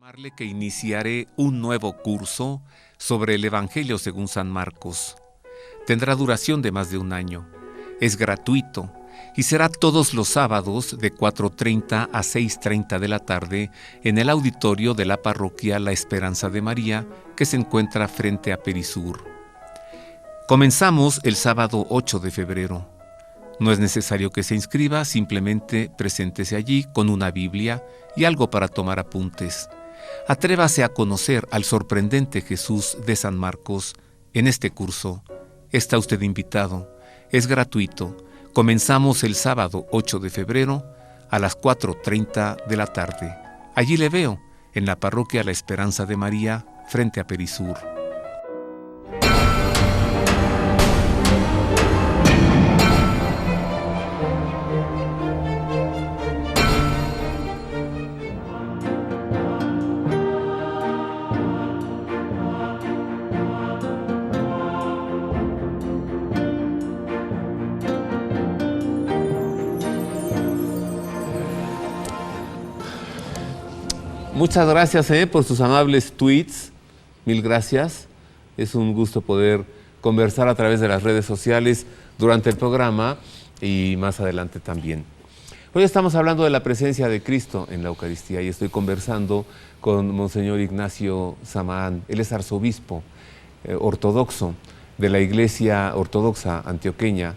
Informarle que iniciaré un nuevo curso sobre el Evangelio según San Marcos. Tendrá duración de más de un año. Es gratuito y será todos los sábados de 4:30 a 6:30 de la tarde en el auditorio de la parroquia La Esperanza de María, que se encuentra frente a Perisur. Comenzamos el sábado 8 de febrero. No es necesario que se inscriba, simplemente preséntese allí con una Biblia y algo para tomar apuntes. Atrévase a conocer al sorprendente Jesús de San Marcos en este curso. Está usted invitado. Es gratuito. Comenzamos el sábado 8 de febrero a las 4:30 de la tarde. Allí le veo, en la parroquia La Esperanza de María, frente a Perisur. Muchas gracias por sus amables tweets. Mil gracias. Es un gusto poder conversar a través de las redes sociales durante el programa y más adelante también. Hoy estamos hablando de la presencia de Cristo en la Eucaristía y estoy conversando con Monseñor Ignacio Samaán. Él es arzobispo ortodoxo de la Iglesia Ortodoxa Antioqueña.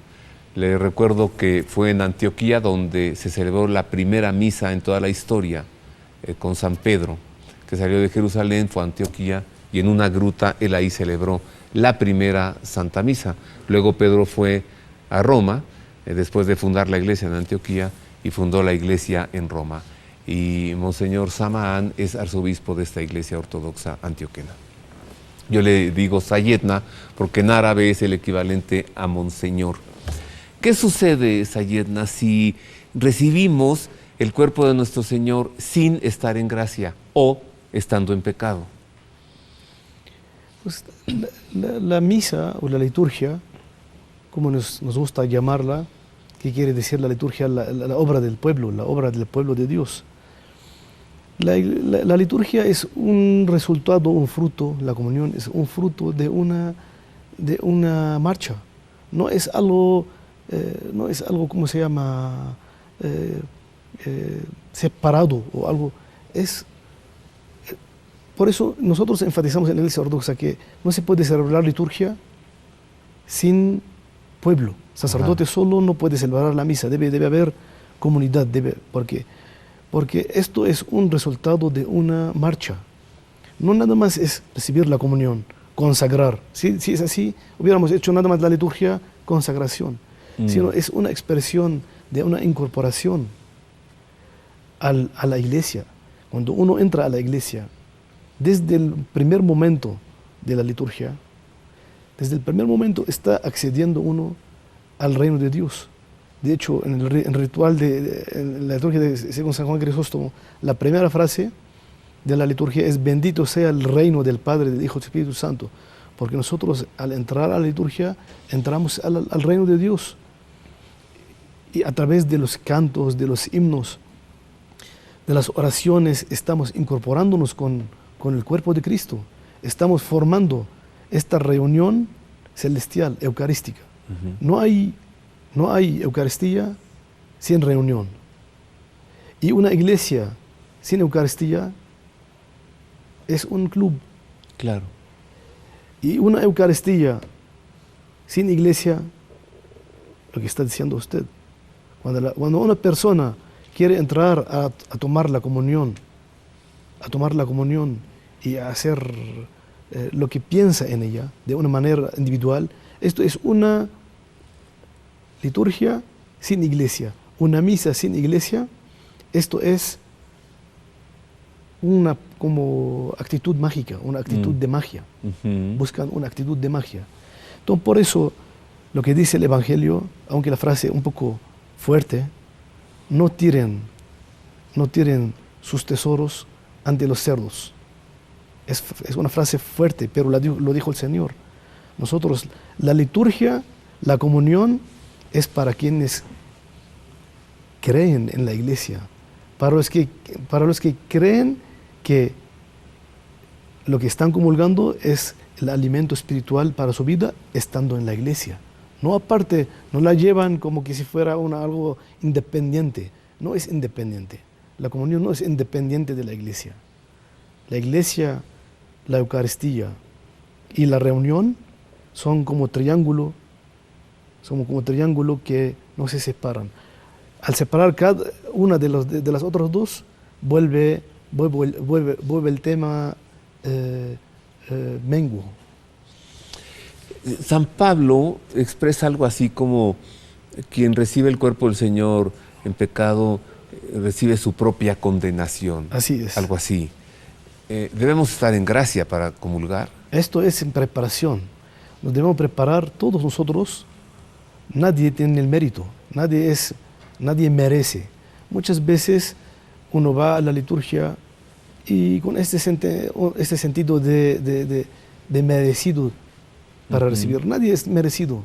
Le recuerdo que fue en Antioquía donde se celebró la primera misa en toda la historia, con San Pedro, que salió de Jerusalén, fue a Antioquía y en una gruta él ahí celebró la primera Santa Misa. Luego Pedro fue a Roma, después de fundar la iglesia en Antioquía, y fundó la iglesia en Roma. Y Monseñor Samaán es arzobispo de esta iglesia ortodoxa antioquena. Yo le digo Sayedna porque en árabe es el equivalente a Monseñor. ¿Qué sucede, Sayedna, si recibimos el cuerpo de nuestro Señor sin estar en gracia o estando en pecado? Pues la misa o la liturgia, como nos gusta llamarla, que quiere decir la liturgia, la obra del pueblo, la obra del pueblo de Dios. La liturgia es un resultado, un fruto, la comunión es un fruto de una marcha. No es algo, ¿cómo se llama? Separado o algo. Por eso nosotros enfatizamos en la Iglesia Ortodoxa que no se puede celebrar liturgia sin pueblo. Sacerdote solo no puede celebrar la misa, debe haber comunidad, porque esto es un resultado de una marcha. No nada más es recibir la comunión, consagrar. Si es así, hubiéramos hecho nada más la liturgia, consagración, sino es una expresión de una incorporación a la iglesia. Cuando uno entra a la iglesia, desde el primer momento de la liturgia, desde el primer momento está accediendo uno al reino de Dios. De hecho, en el ritual en la liturgia según San Juan Crisóstomo, la primera frase de la liturgia es: bendito sea el reino del Padre, del Hijo y del Espíritu Santo. Porque nosotros al entrar a la liturgia entramos al reino de Dios. Y a través de los cantos, de los himnos, de las oraciones, estamos incorporándonos con el cuerpo de Cristo. Estamos formando esta reunión celestial, eucarística. No hay Eucaristía sin reunión. Y una iglesia sin Eucaristía es un club. Claro. Y una Eucaristía sin iglesia, lo que está diciendo usted, cuando una persona quiere entrar a tomar la comunión y a hacer lo que piensa en ella de una manera individual, esto es una liturgia sin iglesia, una misa sin iglesia. Esto es una como actitud mágica, una actitud de magia. Buscan una actitud de magia. Entonces, por eso lo que dice el Evangelio, aunque la frase es un poco fuerte: no tiren sus tesoros ante los cerdos. Es una frase fuerte, pero lo dijo el Señor. Nosotros, la liturgia, la comunión, es para quienes creen en la iglesia, para los que creen que lo que están comulgando es el alimento espiritual para su vida estando en la iglesia. No aparte, no la llevan como que si fuera algo independiente. No es independiente. La comunión no es independiente de la iglesia. La iglesia, la Eucaristía y la reunión son como triángulo que no se separan. Al separar cada una de las otras dos, vuelve el tema menguo. San Pablo expresa algo así como quien recibe el cuerpo del Señor en pecado recibe su propia condenación. Así es. Algo así. ¿Debemos estar en gracia para comulgar? Esto es en preparación. Nos debemos preparar todos nosotros. Nadie tiene el mérito, nadie merece. Muchas veces uno va a la liturgia y con este sentido de merecido para recibir. Nadie es merecido.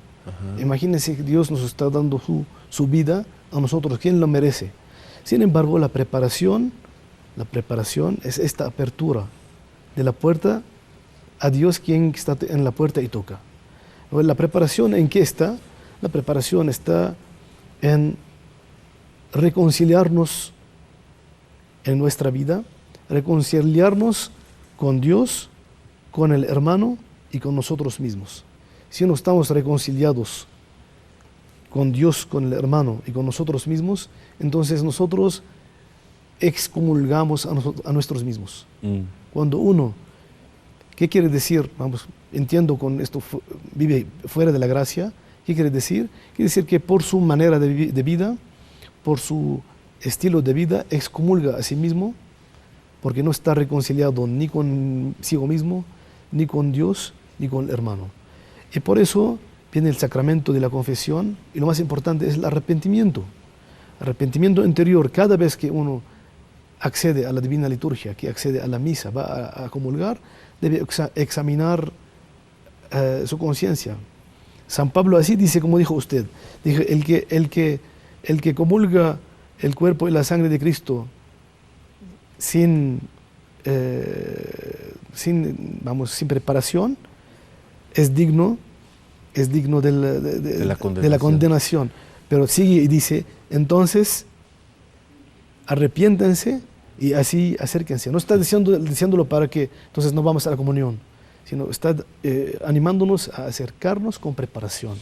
Imagínense que Dios nos está dando su vida a nosotros. ¿Quién lo merece? Sin embargo, la preparación es esta apertura de la puerta a Dios, quien está en la puerta y toca. ¿La preparación en qué está? La preparación está en reconciliarnos en nuestra vida, reconciliarnos con Dios, con el hermano y con nosotros mismos. Si no estamos reconciliados con Dios, con el hermano y con nosotros mismos, entonces nosotros excomulgamos a nosotros mismos. Cuando uno, ¿qué quiere decir? Entiendo con esto, vive fuera de la gracia. ¿Qué quiere decir? Quiere decir que por su manera de vida, por su estilo de vida, excomulga a sí mismo, porque no está reconciliado ni consigo mismo, ni con Dios, ni con el hermano. Y por eso viene el sacramento de la confesión, y lo más importante es el arrepentimiento. Arrepentimiento interior. Cada vez que uno accede a la divina liturgia, que accede a la misa, va a comulgar, debe examinar su conciencia. San Pablo así dice, como dijo usted, dije, el que comulga el cuerpo y la sangre de Cristo sin preparación, es digno de la condenación. Pero sigue y dice, entonces, arrepiéntense y así acérquense. No está diciéndolo para que entonces no vamos a la comunión, sino está animándonos a acercarnos con preparación.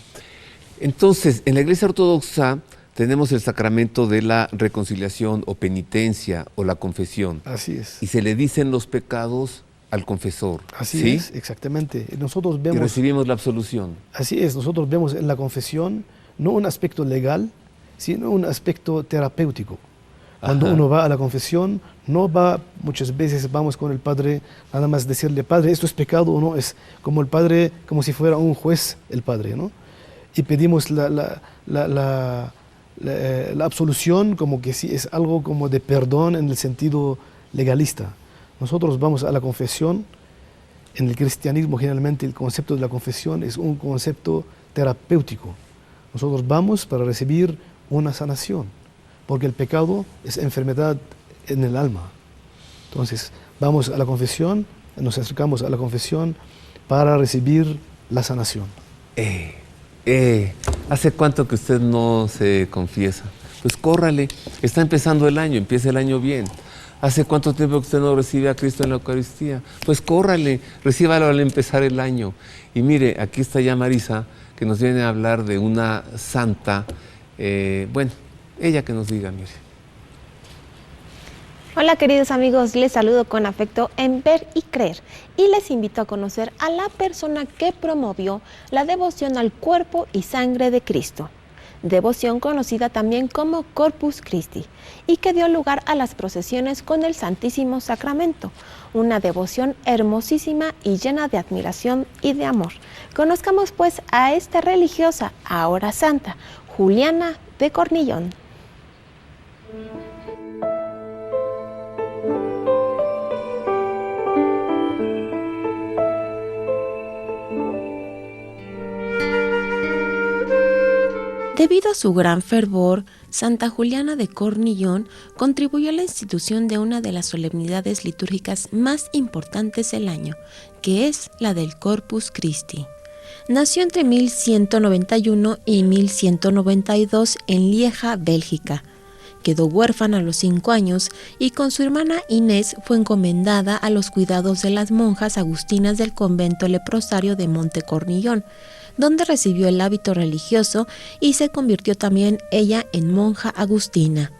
Entonces, en la Iglesia Ortodoxa tenemos el sacramento de la reconciliación o penitencia o la confesión. Así es. Y se le dicen los pecados al confesor. Así ¿sí? es, exactamente. Nosotros vemos, y recibimos la absolución. Así es, nosotros vemos en la confesión no un aspecto legal, sino un aspecto terapéutico. Cuando uno va a la confesión, no va, muchas veces vamos con el Padre, nada más decirle, Padre, ¿esto es pecado o no? Es como el Padre, como si fuera un juez el Padre, ¿no? Y pedimos la absolución como que sí es algo como de perdón en el sentido legalista. Nosotros vamos a la confesión. En el cristianismo generalmente el concepto de la confesión es un concepto terapéutico. Nosotros vamos para recibir una sanación, porque el pecado es enfermedad en el alma. Entonces vamos a la confesión, nos acercamos a la confesión para recibir la sanación. ¿Hace cuánto que usted no se confiesa? Pues córrale, está empezando el año, empieza el año bien. ¿Hace cuánto tiempo que usted no recibe a Cristo en la Eucaristía? Pues córrale, recíbalo al empezar el año. Y mire, aquí está ya Marisa, que nos viene a hablar de una santa. Bueno, ella que nos diga, mire. Hola queridos amigos, les saludo con afecto en Ver y Creer y les invito a conocer a la persona que promovió la devoción al cuerpo y sangre de Cristo. Devoción conocida también como Corpus Christi y que dio lugar a las procesiones con el Santísimo Sacramento, una devoción hermosísima y llena de admiración y de amor. Conozcamos pues a esta religiosa, ahora santa, Juliana de Cornillón. Debido a su gran fervor, Santa Juliana de Cornillón contribuyó a la institución de una de las solemnidades litúrgicas más importantes del año, que es la del Corpus Christi. Nació entre 1191 y 1192 en Lieja, Bélgica. Quedó huérfana a los 5 años y con su hermana Inés fue encomendada a los cuidados de las monjas agustinas del convento leprosario de Montecornillón, donde recibió el hábito religioso y se convirtió también ella en monja agustina.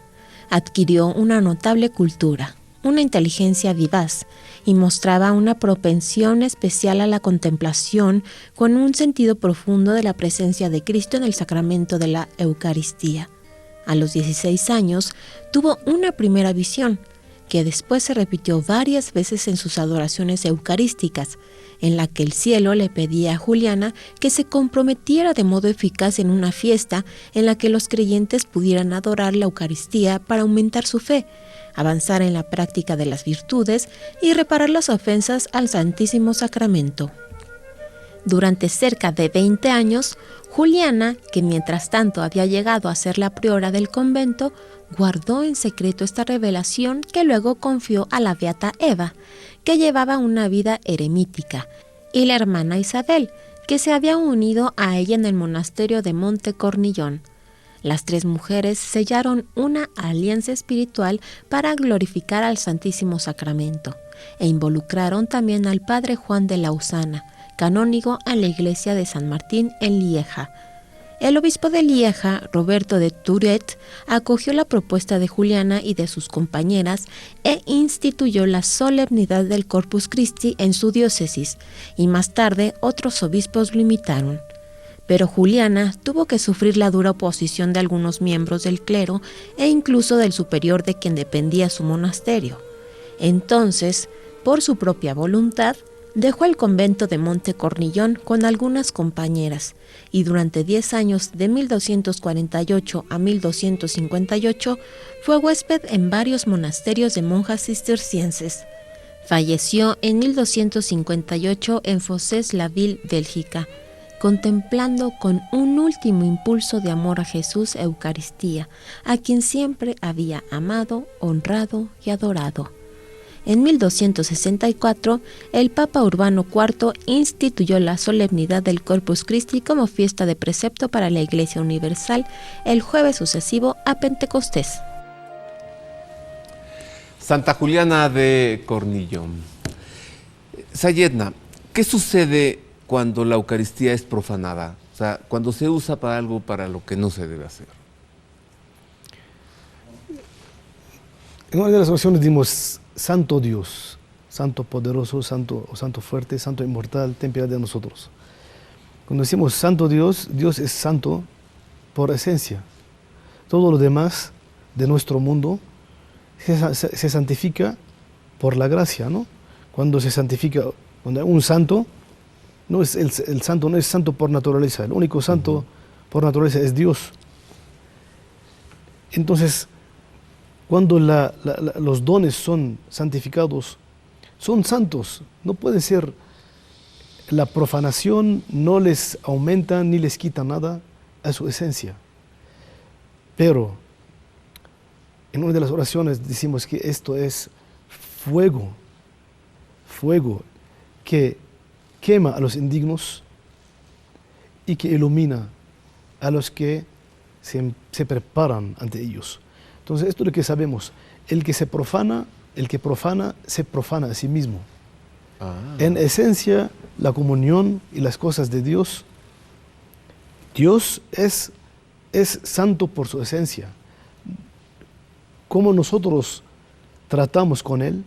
Adquirió una notable cultura, una inteligencia vivaz y mostraba una propensión especial a la contemplación con un sentido profundo de la presencia de Cristo en el sacramento de la Eucaristía. A los 16 años tuvo una primera visión, que después se repitió varias veces en sus adoraciones eucarísticas, en la que el cielo le pedía a Juliana que se comprometiera de modo eficaz en una fiesta en la que los creyentes pudieran adorar la Eucaristía para aumentar su fe, avanzar en la práctica de las virtudes y reparar las ofensas al Santísimo Sacramento. Durante cerca de 20 años, Juliana, que mientras tanto había llegado a ser la priora del convento, guardó en secreto esta revelación que luego confió a la beata Eva, que llevaba una vida eremítica, y la hermana Isabel, que se había unido a ella en el monasterio de Montecornillón. Las 3 mujeres sellaron una alianza espiritual para glorificar al Santísimo Sacramento, e involucraron también al padre Juan de Lausana, canónigo en la iglesia de San Martín en Lieja. El obispo de Lieja, Roberto de Touret, acogió la propuesta de Juliana y de sus compañeras e instituyó la solemnidad del Corpus Christi en su diócesis, y más tarde otros obispos lo imitaron. Pero Juliana tuvo que sufrir la dura oposición de algunos miembros del clero e incluso del superior de quien dependía su monasterio. Entonces, por su propia voluntad, dejó el convento de Montecornillón con algunas compañeras y durante 10 años, de 1248 a 1258, fue huésped en varios monasterios de monjas cistercienses. Falleció en 1258 en Fossés-la-Ville, Bélgica, contemplando con un último impulso de amor a Jesús Eucaristía, a quien siempre había amado, honrado y adorado. En 1264, el Papa Urbano IV instituyó la solemnidad del Corpus Christi como fiesta de precepto para la Iglesia Universal el jueves sucesivo a Pentecostés. Santa Juliana de Cornillón. Sayedna, ¿qué sucede cuando la Eucaristía es profanada? O sea, cuando se usa para algo para lo que no se debe hacer. En una de las oraciones dimos: Santo Dios, Santo poderoso, Santo fuerte, Santo inmortal, ten piedad de nosotros. Cuando decimos Santo Dios, Dios es santo por esencia. Todo lo demás de nuestro mundo se santifica por la gracia, ¿no? Cuando se santifica, cuando un santo, no es el santo no es santo por naturaleza, el único santo por naturaleza es Dios. Entonces, cuando los dones son santificados, son santos, no pueden ser, la profanación no les aumenta ni les quita nada a su esencia. Pero en una de las oraciones decimos que esto es fuego que quema a los indignos y que ilumina a los que se preparan ante ellos. Entonces, esto es lo que sabemos. El que profana, se profana a sí mismo. En esencia, la comunión y las cosas de Dios, Dios es santo por su esencia. Cómo nosotros tratamos con Él,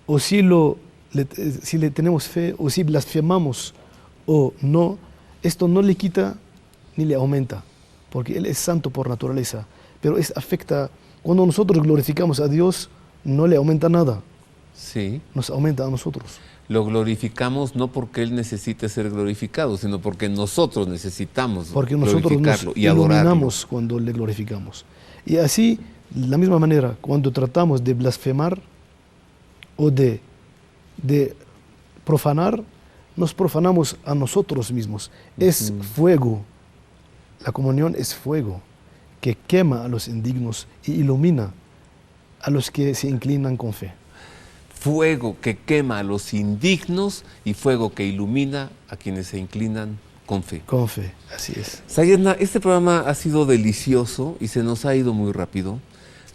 o si le tenemos fe, o si blasfemamos o no, esto no le quita ni le aumenta, porque Él es santo por naturaleza. Pero afecta, cuando nosotros glorificamos a Dios, no le aumenta nada. Sí. Nos aumenta a nosotros. Lo glorificamos no porque Él necesite ser glorificado, sino porque nosotros necesitamos glorificarlo y adorarlo. Iluminamos cuando le glorificamos. Y así, de la misma manera, cuando tratamos de blasfemar o de profanar, nos profanamos a nosotros mismos. Es fuego La comunión es fuego que quema a los indignos y ilumina a los que se inclinan con fe. Fuego que quema a los indignos y fuego que ilumina a quienes se inclinan con fe. Con fe, así es. Sayedna, este programa ha sido delicioso y se nos ha ido muy rápido.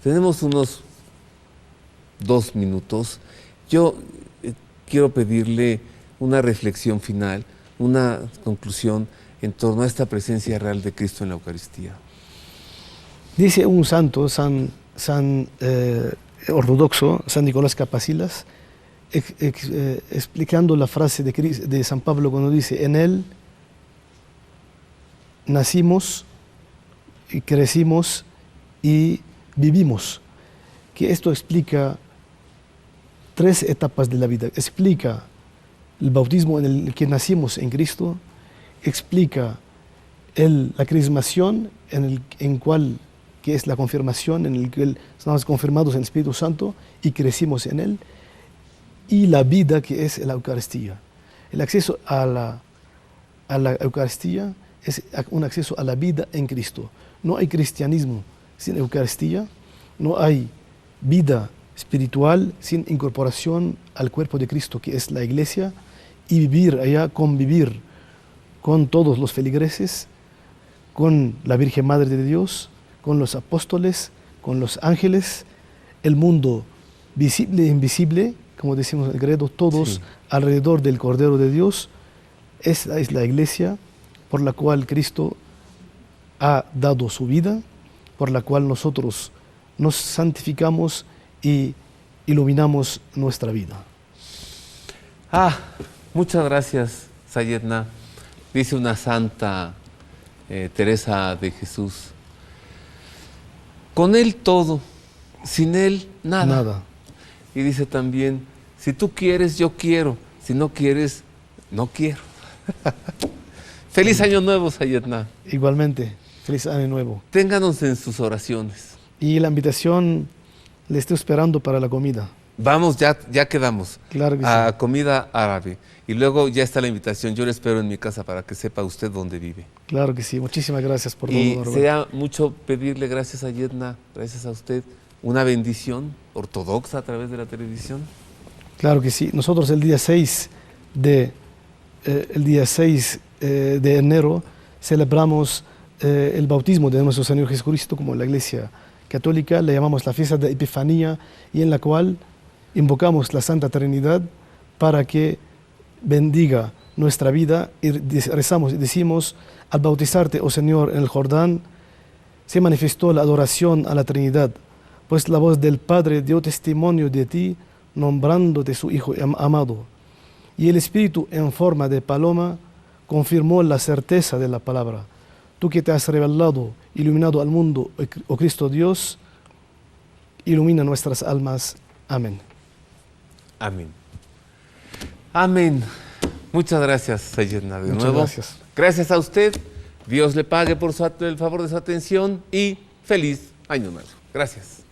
Tenemos unos 2 minutos. Yo quiero pedirle una reflexión final, una conclusión en torno a esta presencia real de Cristo en la Eucaristía. Dice un santo, ortodoxo, San Nicolás Capacilas, explicando la frase de San Pablo cuando dice: en Él nacimos y crecimos y vivimos. Que esto explica 3 etapas de la vida. Explica el bautismo en el que nacimos en Cristo, explica la crismación en cual que es la confirmación, en el que estamos confirmados en el Espíritu Santo y crecimos en Él, y la vida que es la Eucaristía. El acceso a la Eucaristía es un acceso a la vida en Cristo. No hay cristianismo sin Eucaristía, no hay vida espiritual sin incorporación al cuerpo de Cristo, que es la Iglesia, y vivir allá, convivir con todos los feligreses, con la Virgen Madre de Dios, con los apóstoles, con los ángeles, el mundo visible e invisible, como decimos en el credo, todos alrededor del Cordero de Dios. Esa es la Iglesia por la cual Cristo ha dado su vida, por la cual nosotros nos santificamos y iluminamos nuestra vida. Muchas gracias, Sayedna. Dice una santa, Teresa de Jesús: con Él todo, sin Él nada. Nada. Y dice también: si tú quieres, yo quiero; si no quieres, no quiero. Feliz Año Nuevo, Sayedna. Igualmente, feliz Año Nuevo. Ténganos en sus oraciones. Y la invitación le estoy esperando para la comida. Vamos, ya quedamos. Claro que a sí. comida árabe. Y luego ya está la invitación. Yo le espero en mi casa para que sepa usted dónde vive. Claro que sí. Muchísimas gracias por Y todo. sea mucho pedirle, gracias a Sayedna, gracias a usted, una bendición ortodoxa a través de la televisión. Claro que sí. Nosotros el día 6 de enero celebramos el bautismo de nuestro Señor Jesucristo, como la Iglesia Católica le llamamos la fiesta de Epifanía, y en la cual invocamos la Santa Trinidad para que bendiga nuestra vida, y rezamos y decimos: al bautizarte, oh Señor, en el Jordán, se manifestó la adoración a la Trinidad, pues la voz del Padre dio testimonio de ti, nombrándote su Hijo amado. Y el Espíritu, en forma de paloma, confirmó la certeza de la palabra. Tú que te has revelado, iluminado al mundo, oh Cristo Dios, ilumina nuestras almas. Amén. Amén. Amén. Muchas gracias, Sayedna, de Muchas nuevo. gracias. Gracias a usted. Dios le pague por el favor de su atención y feliz Año Nuevo. Gracias.